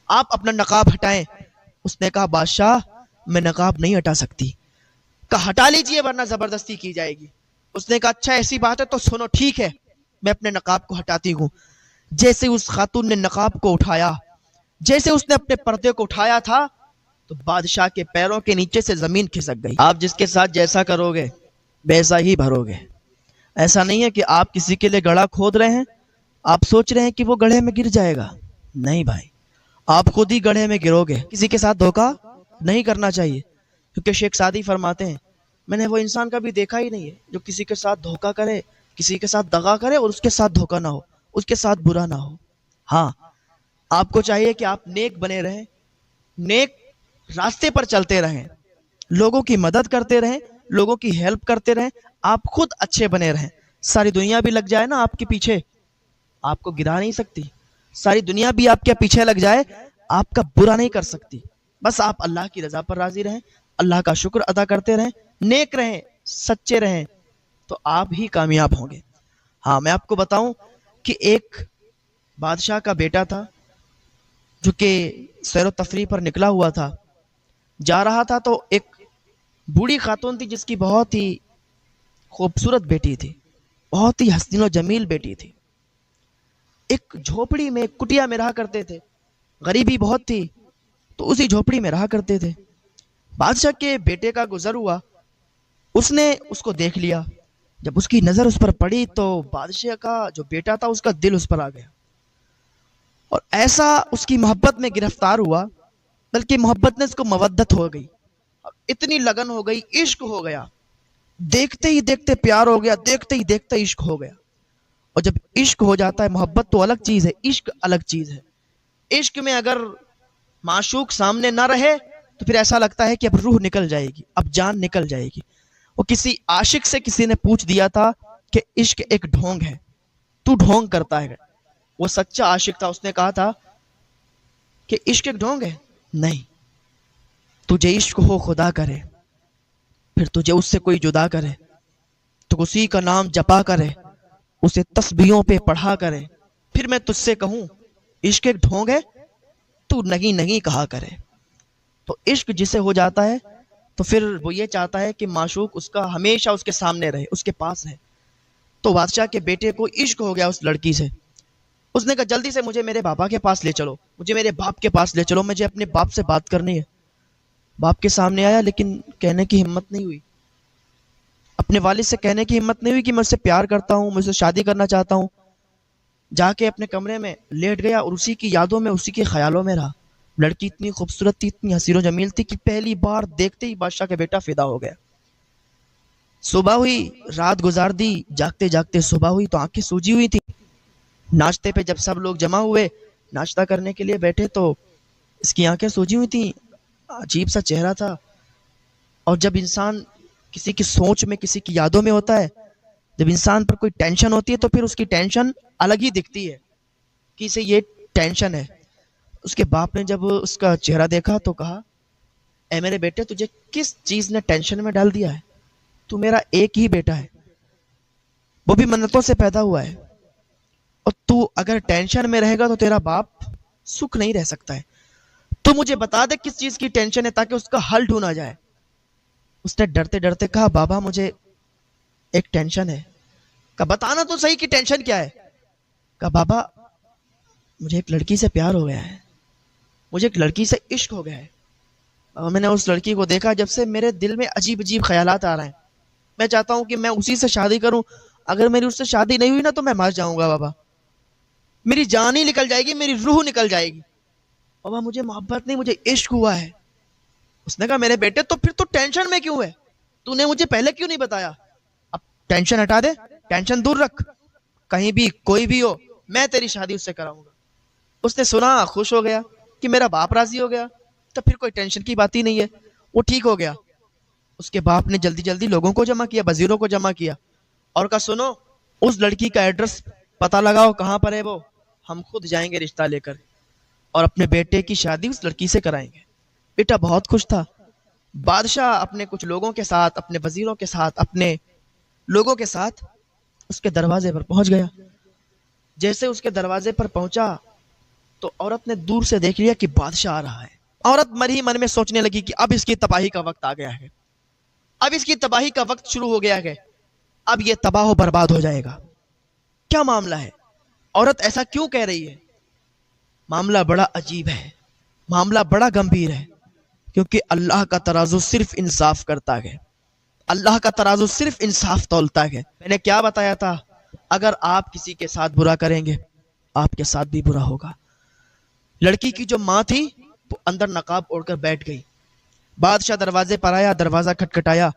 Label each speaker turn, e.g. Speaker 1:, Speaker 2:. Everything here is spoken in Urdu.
Speaker 1: آپ اپنا نقاب ہٹائیں۔ اس نے کہا بادشاہ میں نقاب نہیں ہٹا سکتی۔ کہا ہٹا لیجئے ورنہ زبردستی کی جائے گی۔ اس نے کہا اچھا ایسی بات ہے تو سنو، ٹھیک ہے میں اپنے نقاب کو ہٹاتی ہوں۔ جیسے اس خاتون نے نقاب کو اٹھایا، جیسے اس نے اپنے پردے کو اٹھایا تھا، تو بادشاہ کے پیروں کے نیچے سے زمین کھسک گئی۔ آپ جس کے ساتھ جیسا کرو گے ویسا ہی بھرو گے۔ ایسا نہیں ہے کہ آپ کسی کے لیے گڑھا کھود رہے ہیں، آپ سوچ رہے ہیں کہ وہ گڑھے میں گر جائے گا۔ نہیں بھائی، آپ خود ہی گڑھے میں گرو گے۔ کسی کے ساتھ دھوکہ نہیں کرنا چاہیے، کیونکہ شیخ سعدی فرماتے ہیں میں نے وہ انسان کبھی دیکھا ہی نہیں ہے جو کسی کے ساتھ دھوکہ کرے، کسی کے ساتھ دغا کرے اور اس کے ساتھ دھوکہ نہ ہو، اس کے ساتھ برا نہ ہو۔ ہاں، آپ کو چاہیے کہ آپ نیک بنے رہیں، نیک راستے پر چلتے رہیں، لوگوں کی مدد کرتے رہیں، لوگوں کی ہیلپ کرتے رہیں، آپ خود اچھے بنے رہیں۔ ساری دنیا بھی لگ جائے نا آپ کے پیچھے، آپ کو گرا نہیں سکتی۔ ساری دنیا بھی آپ کے پیچھے لگ جائے، آپ کا برا نہیں کر سکتی۔ بس آپ اللہ کی رضا پر راضی رہیں، اللہ کا شکر ادا کرتے رہیں، نیک رہیں، سچے رہیں، تو آپ ہی کامیاب ہوں گے۔ ہاں، میں آپ کو بتاؤں کہ ایک بادشاہ کا بیٹا تھا جو کہ سیر و تفریح پر نکلا ہوا تھا۔ جا رہا تھا تو ایک بوڑھی خاتون تھی جس کی بہت ہی خوبصورت بیٹی تھی، بہت ہی حسین و جمیل بیٹی تھی۔ ایک جھوپڑی میں، ایک کٹیا میں رہا کرتے تھے، غریبی بہت تھی تو اسی جھوپڑی میں رہا کرتے تھے۔ بادشاہ کے بیٹے کا گزر ہوا، اس نے اس کو دیکھ لیا۔ جب اس کی نظر اس پر پڑی تو بادشاہ کا جو بیٹا تھا اس کا دل اس پر آ گیا، اور ایسا اس کی محبت میں گرفتار ہوا، بلکہ محبت نے اس کو مودت ہو گئی، اور اتنی لگن ہو گئی، عشق ہو گیا، دیکھتے ہی دیکھتے پیار ہو گیا، دیکھتے ہی دیکھتے عشق ہو گیا۔ اور جب عشق ہو جاتا ہے، محبت تو الگ چیز ہے، عشق الگ چیز ہے۔ عشق میں اگر معشوق سامنے نہ رہے تو پھر ایسا لگتا ہے کہ اب روح نکل جائے گی، اب جان نکل جائے گی۔ وہ کسی عاشق سے کسی نے پوچھ دیا تھا کہ عشق ایک ڈھونگ ہے، تو ڈھونگ کرتا ہے۔ وہ سچا عاشق تھا، اس نے کہا تھا کہ عشق ایک ڈھونگ ہے؟ نہیں، تجھے عشق ہو خدا کرے، پھر تجھے اس سے کوئی جدا کرے، تو اسی کا نام جپا کرے، اسے تسبیحوں پہ پڑھا کرے، پھر میں تجھ سے کہوں عشق ایک ڈھونگ ہے، تو نہیں نہیں کہا کرے۔ تو عشق جسے ہو جاتا ہے تو پھر وہ یہ چاہتا ہے کہ معشوق اس کا ہمیشہ اس کے سامنے رہے، اس کے پاس ہے۔ تو بادشاہ کے بیٹے کو عشق ہو گیا اس لڑکی سے۔ اس نے کہا جلدی سے مجھے میرے بابا کے پاس لے چلو، مجھے میرے باپ کے پاس لے چلو، مجھے اپنے باپ سے بات کرنی ہے۔ باپ کے سامنے آیا لیکن کہنے کی ہمت نہیں ہوئی، اپنے والد سے کہنے کی ہمت نہیں ہوئی کہ میں اس سے پیار کرتا ہوں، میں اس سے شادی کرنا چاہتا ہوں۔ جا کے اپنے کمرے میں لیٹ گیا اور اسی کی یادوں میں، اسی کے خیالوں میں رہا۔ لڑکی اتنی خوبصورت تھی، اتنی حسین و جمیل تھی کہ پہلی بار دیکھتے ہی بادشاہ کا بیٹا فدا ہو گیا۔ صبح ہوئی، رات گزار دی، جاگتے جاگتے صبح ہوئی تو آنکھیں سوجی ہوئی تھی۔ ناشتے پہ جب سب لوگ جمع ہوئے، ناشتہ کرنے کے لیے بیٹھے تو اس کی آنکھیں سوجی ہوئی تھیں، عجیب سا چہرہ تھا۔ اور جب انسان کسی کی سوچ میں، کسی کی یادوں میں ہوتا ہے، جب انسان پر کوئی ٹینشن ہوتی ہے تو پھر اس کی ٹینشن الگ ہی دکھتی ہے کہ اسے یہ ٹینشن ہے۔ اس کے باپ نے جب اس کا چہرہ دیکھا تو کہا اے میرے بیٹے، تجھے کس چیز نے ٹینشن میں ڈال دیا ہے؟ تو میرا ایک ہی بیٹا ہے، وہ بھی منتوں سے پیدا ہوا ہے، اور تو اگر ٹینشن میں رہے گا تو تیرا باپ سکھ نہیں رہ سکتا ہے۔ تو مجھے بتا دے کس چیز کی ٹینشن ہے تاکہ اس کا حل ڈھونڈا جائے۔ اس نے ڈرتے ڈرتے کہا بابا مجھے ایک ٹینشن ہے۔ کہا بتانا تو صحیح کہ ٹینشن کیا ہے؟ کہا بابا مجھے ایک لڑکی سے پیار ہو گیا ہے، مجھے ایک لڑکی سے عشق ہو گیا ہے، اور میں نے اس لڑکی کو دیکھا جب سے میرے دل میں عجیب عجیب خیالات آ رہے ہیں۔ میں چاہتا ہوں کہ میں اسی سے شادی کروں، اگر میری اس سے شادی نہیں ہوئی نا تو میں مر جاؤں گا بابا، میری جان ہی نکل جائے گی، میری روح نکل جائے گی۔ بابا مجھے محبت نہیں، مجھے عشق ہوا ہے۔ اس نے کہا میرے بیٹے تو پھر تو ٹینشن میں کیوں ہے؟ تو نے مجھے پہلے کیوں نہیں بتایا؟ اب ٹینشن ہٹا دے، ٹینشن دور رکھ، کہیں بھی کوئی بھی ہو میں تیری شادی اس سے کراؤں گا۔ اس نے سنا، خوش ہو گیا کہ میرا باپ راضی ہو گیا، تو پھر کوئی ٹینشن کی بات ہی نہیں ہے، وہ ٹھیک ہو گیا۔ اس کے باپ نے جلدی جلدی لوگوں کو جمع کیا، وزیروں کو جمع کیا، اور کہا سنو اس لڑکی کا ایڈریس پتہ لگاؤ کہاں پر ہے وہ، ہم خود جائیں گے رشتہ لے کر اور اپنے بیٹے کی شادی اس لڑکی سے کرائیں گے۔ بیٹا بہت خوش تھا۔ بادشاہ اپنے کچھ لوگوں کے ساتھ، اپنے وزیروں کے ساتھ، اپنے لوگوں کے ساتھ اس کے دروازے پر پہنچ گیا۔ جیسے اس کے دروازے پر پہنچا تو عورت نے دور سے دیکھ لیا کہ بادشاہ آ رہا ہے. عورت من ہی من میں سوچنے لگی کہ اب اس کی تباہی کا وقت آ گیا ہے, اب اس کی تباہی کا وقت شروع ہو گیا ہے, اب یہ تباہ و برباد ہو جائے گا. کیا معاملہ ہے؟ عورت ایسا کیوں کہہ رہی ہے؟ معاملہ بڑا عجیب ہے, معاملہ بڑا گمبھیر ہے, کیونکہ اللہ کا ترازو صرف انصاف کرتا ہے, اللہ کا ترازو صرف انصاف تولتا ہے. میں نے کیا بتایا تھا؟ اگر آپ کسی کے ساتھ برا کریں گے آپ کے ساتھ بھی برا ہوگا. لڑکی کی جو ماں تھی وہ اندر نقاب اوڑھ کر بیٹھ گئی. بادشاہ دروازے پر آیا, دروازہ کھٹکھٹایا.